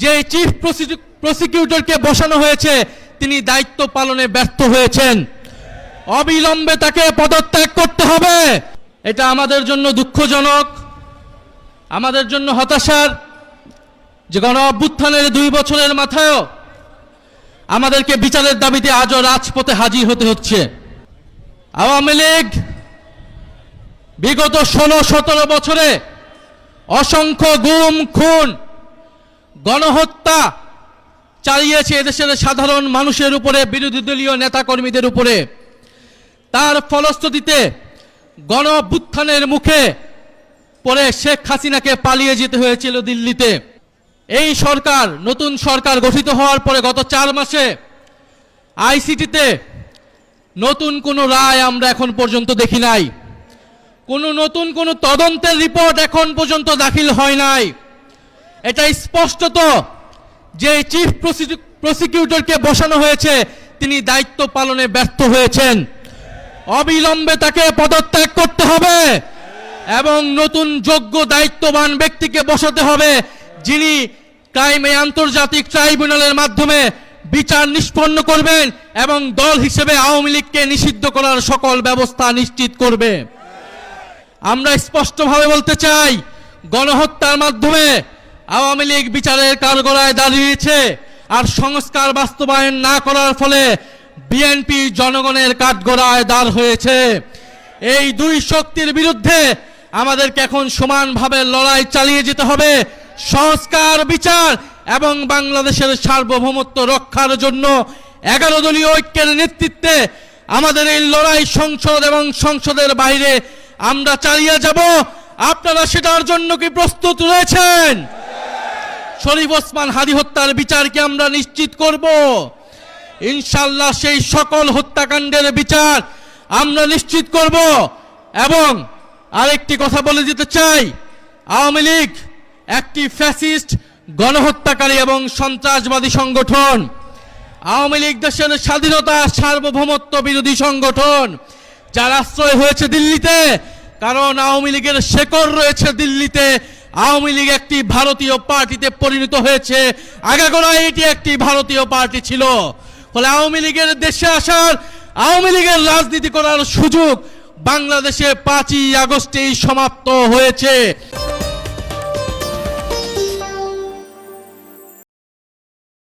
যে চিফ প্রসিকিউটরকে বসানো হয়েছে তিনি দায়িত্ব পালনে ব্যর্থ হয়েছেন। অবিলম্বে তাকে পদত্যাগ করতে হবে। এটা আমাদের জন্য দুঃখজনক, আমাদের জন্য হতাশার যে গণ অভ্যুত্থানের 2 বছরের মাথায়ও আমাদেরকে বিচারের দাবিতে আজও রাজপথে হাজির হতে হচ্ছে। আওয়ামী লীগ বিগত 16-17 বছরে অসংখ্য গুম খুন গণহত্যা চালিয়েছে এদেশের সাধারণ মানুষের উপরে, বিরোধী দলীয় নেতাকর্মীদের উপরে। তার ফলশ্রুতিতে গণ অভ্যুত্থানের মুখে পড়ে শেখ হাসিনাকে পালিয়ে যেতে হয়েছিল দিল্লিতে। এই সরকার, নতুন সরকার গঠিত হওয়ার পরে গত 4 মাসে আইসিটিতে নতুন কোনো রায় আমরা এখন পর্যন্ত দেখি নাই। নতুন কোনো তদন্তের রিপোর্ট এখন পর্যন্ত দাখিল হয় নাই। এটা স্পষ্টত যে চিফ প্রসিকিউটরকে বসানো হয়েছে তিনি দায়িত্ব পালনে ব্যর্থ হয়েছেন। অবিলম্বে তাকে পদত্যাগ করতে হবে এবং নতুন যোগ্য দায়িত্ববান ব্যক্তিকে বসাতে হবে, যিনি ক্রাইমে আন্তর্জাতিক ট্রাইব্যুনালের মাধ্যমে বিচার নিষ্পন্ন করবেন এবং দল হিসেবে আওয়ামী লীগকে নিষিদ্ধ করার সকল ব্যবস্থা নিশ্চিত করবে। আমরা স্পষ্টভাবে বলতে চাই, গণহত্যার মাধ্যমে আওয়ামী লীগ বিচারের কাঠগড়ায় দাঁড়িয়েছে, আর সংস্কার বাস্তবায়ন না করার ফলে বিএনপি জনগণের কাঠগড়ায় দাঁড় হয়েছে। এই 2 শক্তির বিরুদ্ধে আমাদেরকে এখন সমানভাবে লড়াই চালিয়ে যেতে হবে। সংস্কার, বিচার এবং বাংলাদেশের সার্বভৌমত্ব রক্ষার জন্য 11 দলীয় ঐক্যের নেতৃত্বে আমাদের এই লড়াই সংসদ এবং সংসদের বাইরে আমরা চালিয়ে যাব। আপনারা সেটার জন্য কি প্রস্তুত রয়েছেন? শরীফ ওসমান হাদী হত্যার বিচারকে আমরা নিশ্চিত করব ইনশাআল্লাহ। সেই সকল হত্যাকাণ্ডের বিচার আমরা নিশ্চিত করব। এবং আরেকটি কথা বলে দিতে চাই, আওয়ামী লীগ একটি ফ্যাসিস্ট, গণহত্যাকারী এবং সন্ত্রাসবাদী সংগঠন। আওয়ামী লীগ দেশের স্বাধীনতা, সার্বভৌমত্ব বিরোধী সংগঠন, যার আশ্রয় হয়েছে দিল্লিতে, কারণ আওয়ামী লীগের শেকড় রয়েছে দিল্লিতে। আওয়ামী লীগ একটি ভারতীয় পার্টিতে পরিণত হয়েছে, আগাগোড়ায় এটি একটি ভারতীয় পার্টি ছিল। ফলে আওয়ামী লীগের দেশে আসার, আওয়ামী লীগের রাজনীতি করার সুযোগ বাংলাদেশে 5ই আগস্টেই সমাপ্ত হয়েছে।